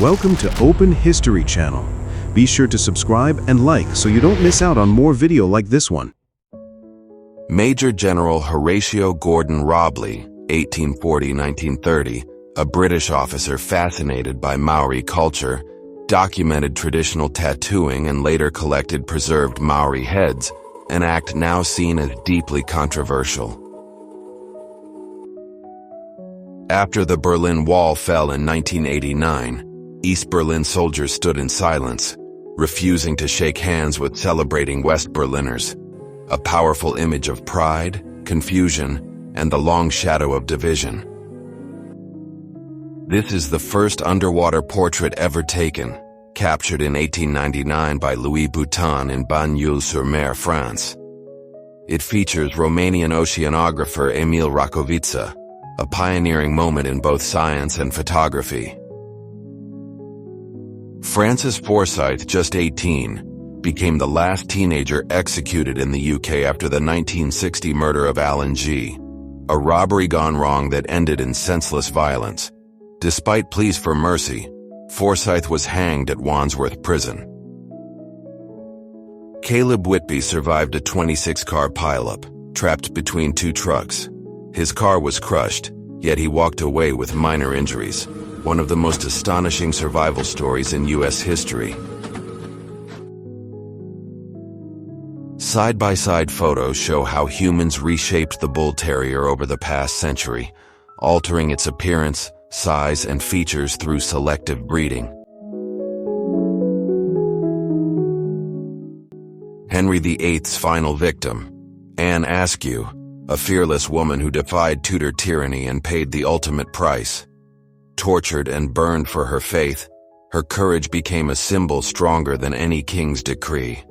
Welcome to Open History channel. Be sure to subscribe and like so you don't miss out on more video like this one. Major General Horatio Gordon Robley, 1840-1930, a British officer fascinated by Maori culture, documented traditional tattooing and later collected preserved Maori heads, an act now seen as deeply controversial. After the Berlin Wall fell in 1989, East Berlin soldiers stood in silence, refusing to shake hands with celebrating West Berliners, a powerful image of pride, confusion, and the long shadow of division. This is the first underwater portrait ever taken, captured in 1899 by Louis Boutin in Bagnols-sur-Mer, France. It features Romanian oceanographer Emil Racovița, a pioneering moment in both science and photography. Francis Forsyth, just 18, became the last teenager executed in the UK after the 1960 murder of Alan G., a robbery gone wrong that ended in senseless violence. Despite pleas for mercy, Forsyth was hanged at Wandsworth Prison. Caleb Whitby survived a 26-car pileup, trapped between two trucks. His car was crushed, yet he walked away with minor injuries, one of the most astonishing survival stories in U.S. history. Side-by-side photos show how humans reshaped the bull terrier over the past century, altering its appearance, size, and features through selective breeding. Henry VIII's final victim, Anne Askew, a fearless woman who defied Tudor tyranny and paid the ultimate price. Tortured and burned for her faith, her courage became a symbol stronger than any king's decree.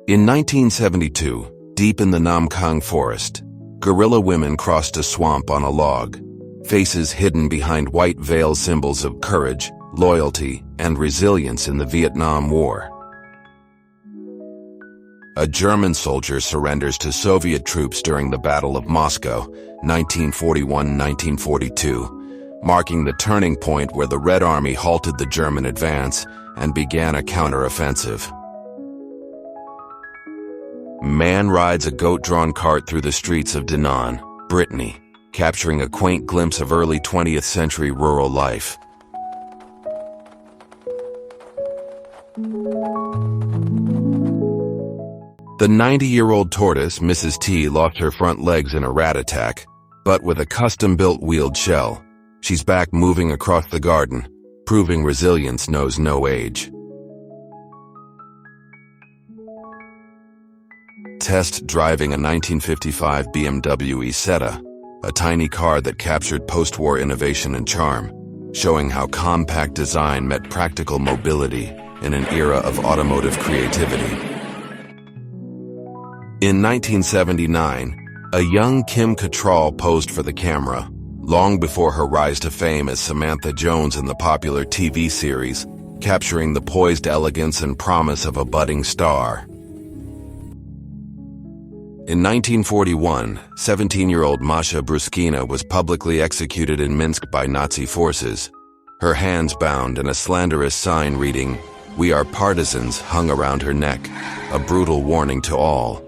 In 1972, deep in the Namkang forest, guerrilla women crossed a swamp on a log, faces hidden behind white veil, symbols of courage, loyalty, and resilience in the Vietnam War. A German soldier surrenders to Soviet troops during the Battle of Moscow, 1941-1942, marking the turning point where the Red Army halted the German advance and began a counteroffensive. Man rides a goat-drawn cart through the streets of Danone, Brittany, capturing a quaint glimpse of early 20th century rural life. The 90-year-old tortoise, Mrs. T, lost her front legs in a rat attack, but with a custom-built wheeled shell, she's back moving across the garden, proving resilience knows no age. Test driving a 1955 BMW Isetta, a tiny car that captured post-war innovation and charm, showing how compact design met practical mobility in an era of automotive creativity. In 1979, a young Kim Cattrall posed for the camera, long before her rise to fame as Samantha Jones in the popular TV series, capturing the poised elegance and promise of a budding star. In 1941, 17-year-old Masha Bruskina was publicly executed in Minsk by Nazi forces, her hands bound and a slanderous sign reading, "We are partisans," hung around her neck, a brutal warning to all.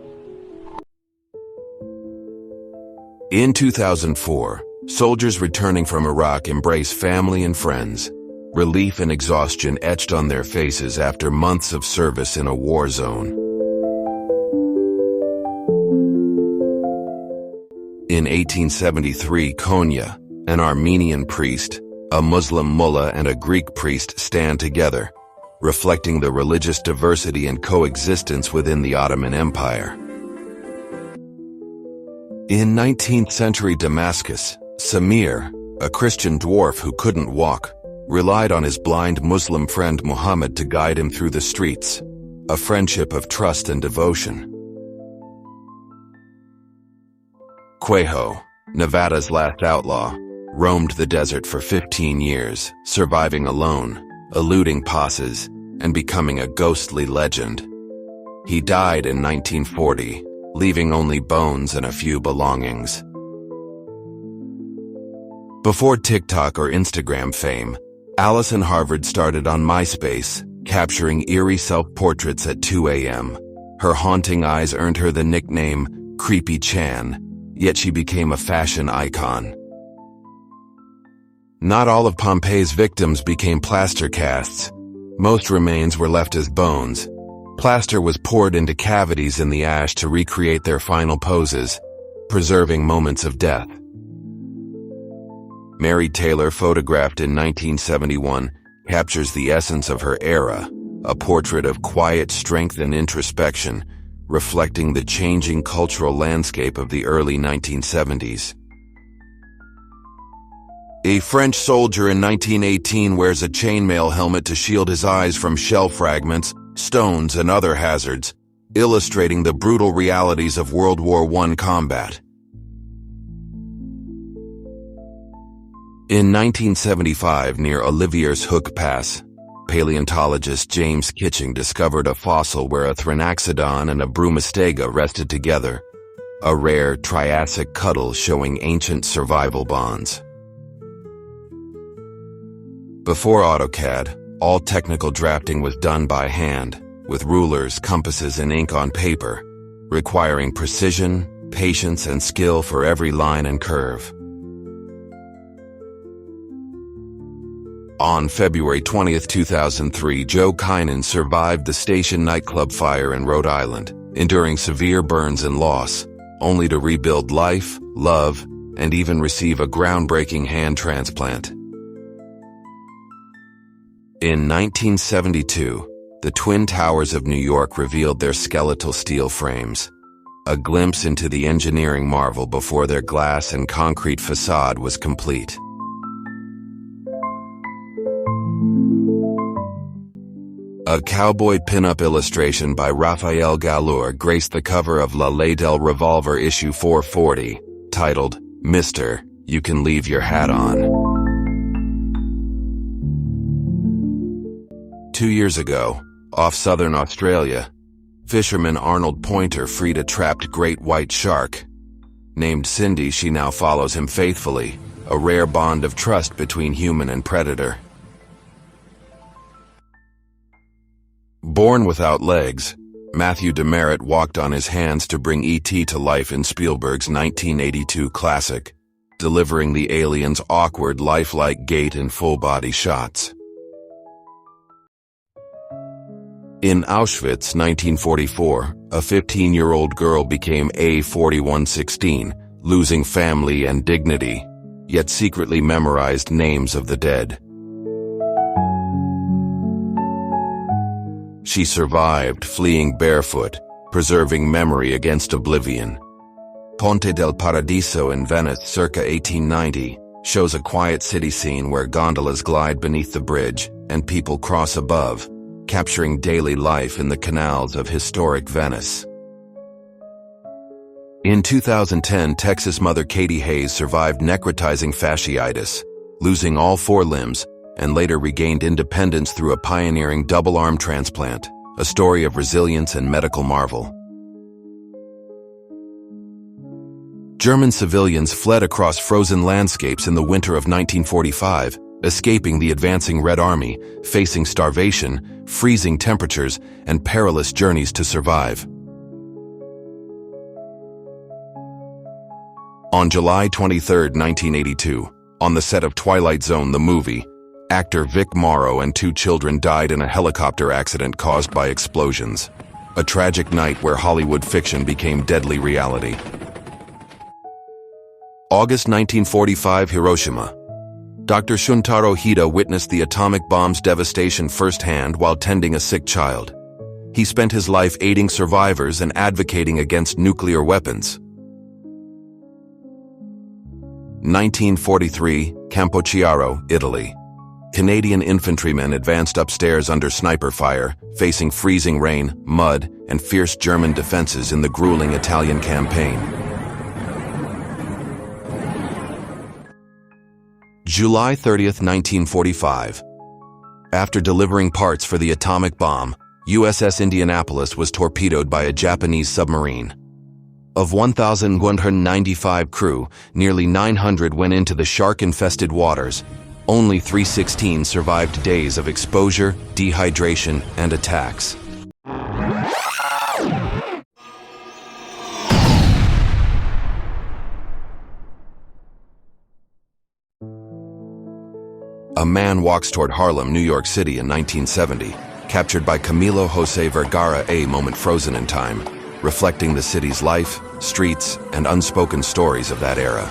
In 2004, soldiers returning from Iraq embrace family and friends, relief and exhaustion etched on their faces after months of service in a war zone. In 1873, Konya, an Armenian priest, a Muslim mullah, and a Greek priest stand together, reflecting the religious diversity and coexistence within the Ottoman Empire. In 19th century Damascus, Samir, a Christian dwarf who couldn't walk, relied on his blind Muslim friend Muhammad to guide him through the streets, a friendship of trust and devotion. Quejo, Nevada's last outlaw, roamed the desert for 15 years, surviving alone, eluding passes, and becoming a ghostly legend. He died in 1940, leaving only bones and a few belongings. Before TikTok or Instagram fame, Allison Harvard started on MySpace, capturing eerie self-portraits at 2 a.m. Her haunting eyes earned her the nickname Creepy Chan, yet she became a fashion icon. Not all of Pompeii's victims became plaster casts. Most remains were left as bones. Plaster was poured into cavities in the ash to recreate their final poses, preserving moments of death. Mary Taylor, photographed in 1971, captures the essence of her era, a portrait of quiet strength and introspection, reflecting the changing cultural landscape of the early 1970s. A French soldier in 1918 wears a chainmail helmet to shield his eyes from shell fragments, stones, and other hazards, illustrating the brutal realities of World War I combat. In 1975, near Olivier's Hook Pass, paleontologist James Kitching discovered a fossil where a Thrinaxodon and a Brumastega rested together, a rare Triassic cuddle showing ancient survival bonds. Before AutoCAD, all technical drafting was done by hand, with rulers, compasses, and ink on paper, requiring precision, patience, and skill for every line and curve. On February 20, 2003, Joe Kynan survived the Station nightclub fire in Rhode Island, enduring severe burns and loss, only to rebuild life, love, and even receive a groundbreaking hand transplant. In 1972, the Twin Towers of New York revealed their skeletal steel frames, a glimpse into the engineering marvel before their glass and concrete facade was complete. A cowboy pinup illustration by Raphael Gallur graced the cover of La Ley del Revolver issue 440, titled, "Mr. You Can Leave Your Hat On." 2 years ago, off southern Australia, fisherman Arnold Pointer freed a trapped great white shark. Named Cindy, she now follows him faithfully, a rare bond of trust between human and predator. Born without legs, Matthew Demerit walked on his hands to bring E.T. to life in Spielberg's 1982 classic, delivering the alien's awkward, lifelike gait and full-body shots. In Auschwitz, 1944, a 15-year-old girl became A4116, losing family and dignity, yet secretly memorized names of the dead. She survived, fleeing barefoot, preserving memory against oblivion. Ponte del Paradiso in Venice, circa 1890, shows a quiet city scene where gondolas glide beneath the bridge and people cross above, capturing daily life in the canals of historic Venice. In 2010, Texas mother Katie Hayes survived necrotizing fasciitis, losing all 4 limbs, and later regained independence through a pioneering double-arm transplant, a story of resilience and medical marvel. German civilians fled across frozen landscapes in the winter of 1945, escaping the advancing Red Army, facing starvation, freezing temperatures, and perilous journeys to survive. On July 23, 1982, on the set of Twilight Zone, the movie, actor Vic Morrow and 2 children died in a helicopter accident caused by explosions. A tragic night where Hollywood fiction became deadly reality. August 1945, Hiroshima. Dr. Shuntaro Hida witnessed the atomic bomb's devastation firsthand while tending a sick child. He spent his life aiding survivors and advocating against nuclear weapons. 1943, Campochiaro, Italy. Canadian infantrymen advanced upstairs under sniper fire, facing freezing rain, mud, and fierce German defenses in the grueling Italian campaign. July 30, 1945. After delivering parts for the atomic bomb, USS Indianapolis was torpedoed by a Japanese submarine. Of 1,195 crew, nearly 900 went into the shark-infested waters, Only 316 survived days of exposure, dehydration, and attacks. A man walks toward Harlem, New York City in 1970, captured by Camilo Jose Vergara, a moment frozen in time, reflecting the city's life, streets, and unspoken stories of that era.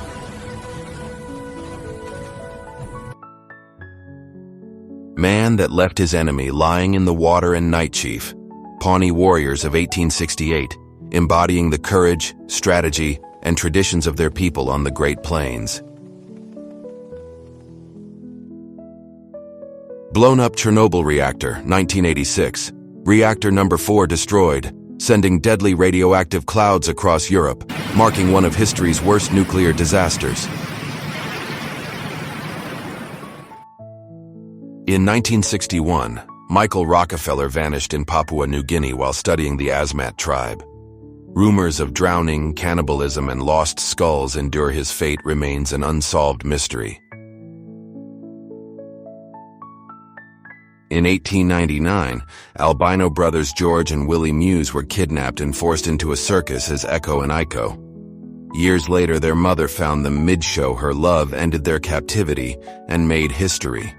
Man that left his enemy lying in the water and Night Chief, Pawnee Warriors of 1868, embodying the courage, strategy, and traditions of their people on the Great Plains. Blown up Chernobyl reactor, 1986. Reactor number 4 destroyed, sending deadly radioactive clouds across Europe, marking one of history's worst nuclear disasters. In 1961, Michael Rockefeller vanished in Papua New Guinea while studying the Asmat tribe. Rumors of drowning, cannibalism, and lost skulls endure. His fate remains an unsolved mystery. In 1899, albino brothers George and Willie Muse were kidnapped and forced into a circus as Echo and Iko. Years later, their mother found them mid-show. Her love ended their captivity and made history.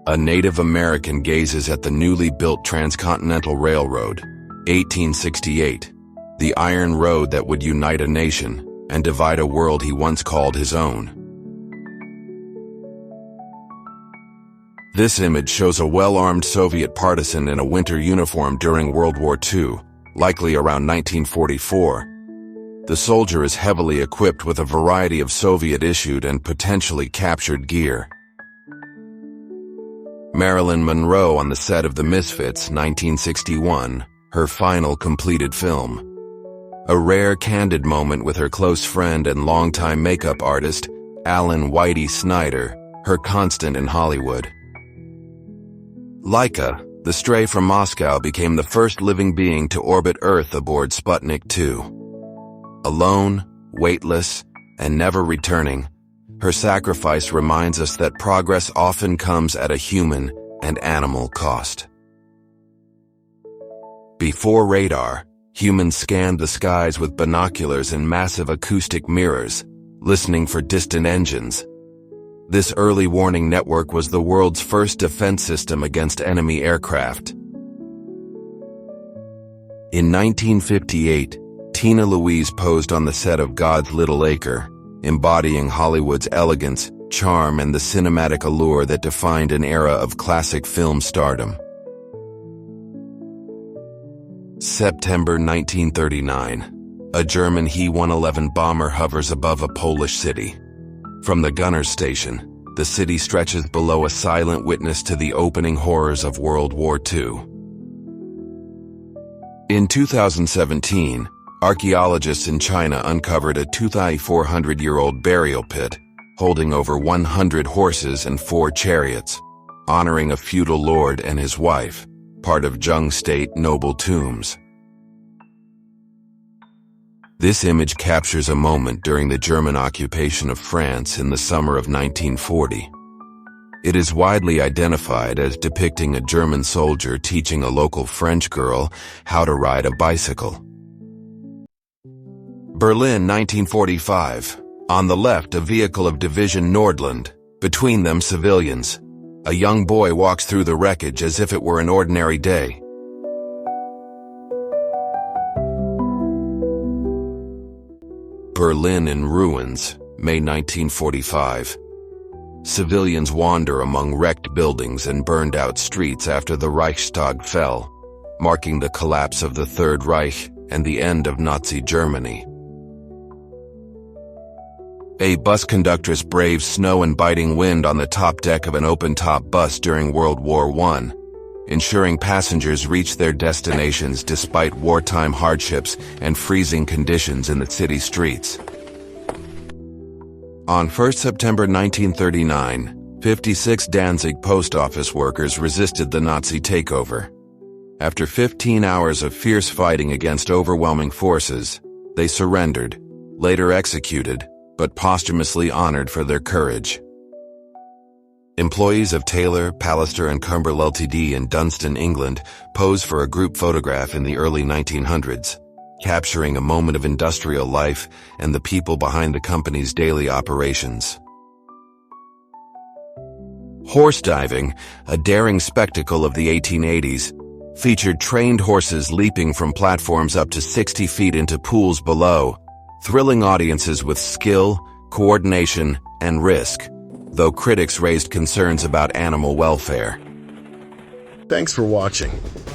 A Native American gazes at the newly built Transcontinental Railroad, 1868, the iron road that would unite a nation and divide a world he once called his own. This image shows a well-armed Soviet partisan in a winter uniform during World War II, likely around 1944. The soldier is heavily equipped with a variety of Soviet-issued and potentially captured gear. Marilyn Monroe on the set of The Misfits, 1961, her final completed film. A rare, candid moment with her close friend and longtime makeup artist, Alan Whitey Snyder, her constant in Hollywood. Laika, the stray from Moscow, became the first living being to orbit Earth aboard Sputnik 2. Alone, weightless, and never returning, her sacrifice reminds us that progress often comes at a human and animal cost. Before radar, humans scanned the skies with binoculars and massive acoustic mirrors, listening for distant engines. This early warning network was the world's first defense system against enemy aircraft. In 1958, Tina Louise posed on the set of God's Little Acre, embodying Hollywood's elegance, charm, and the cinematic allure that defined an era of classic film stardom. September 1939. A German He-111 bomber hovers above a Polish city. From the gunner's station, the city stretches below, a silent witness to the opening horrors of World War II. In 2017, archaeologists in China uncovered a 2,400-year-old burial pit holding over 100 horses and 4 chariots, honoring a feudal lord and his wife, part of Zheng State noble tombs. This image captures a moment during the German occupation of France in the summer of 1940. It is widely identified as depicting a German soldier teaching a local French girl how to ride a bicycle. Berlin, 1945. On the left, a vehicle of Division Nordland. Between them, civilians. A young boy walks through the wreckage as if it were an ordinary day. Berlin in ruins, May 1945. Civilians wander among wrecked buildings and burned-out streets after the Reichstag fell, marking the collapse of the Third Reich and the end of Nazi Germany. A bus conductress braves snow and biting wind on the top deck of an open-top bus during World War I, ensuring passengers reach their destinations despite wartime hardships and freezing conditions in the city streets. On 1 September 1939, 56 Danzig post office workers resisted the Nazi takeover. After 15 hours of fierce fighting against overwhelming forces, they surrendered, later executed, but posthumously honored for their courage. Employees of Taylor, Pallister and Cumberl Ltd. In Dunstan, England, pose for a group photograph in the early 1900s, capturing a moment of industrial life and the people behind the company's daily operations. Horse diving, a daring spectacle of the 1880s, featured trained horses leaping from platforms up to 60 feet into pools below, thrilling audiences with skill, coordination, and risk, though critics raised concerns about animal welfare. Thanks for watching.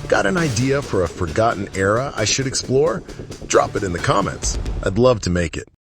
Got an idea for a forgotten era I should explore? Drop it in the comments. I'd love to make it.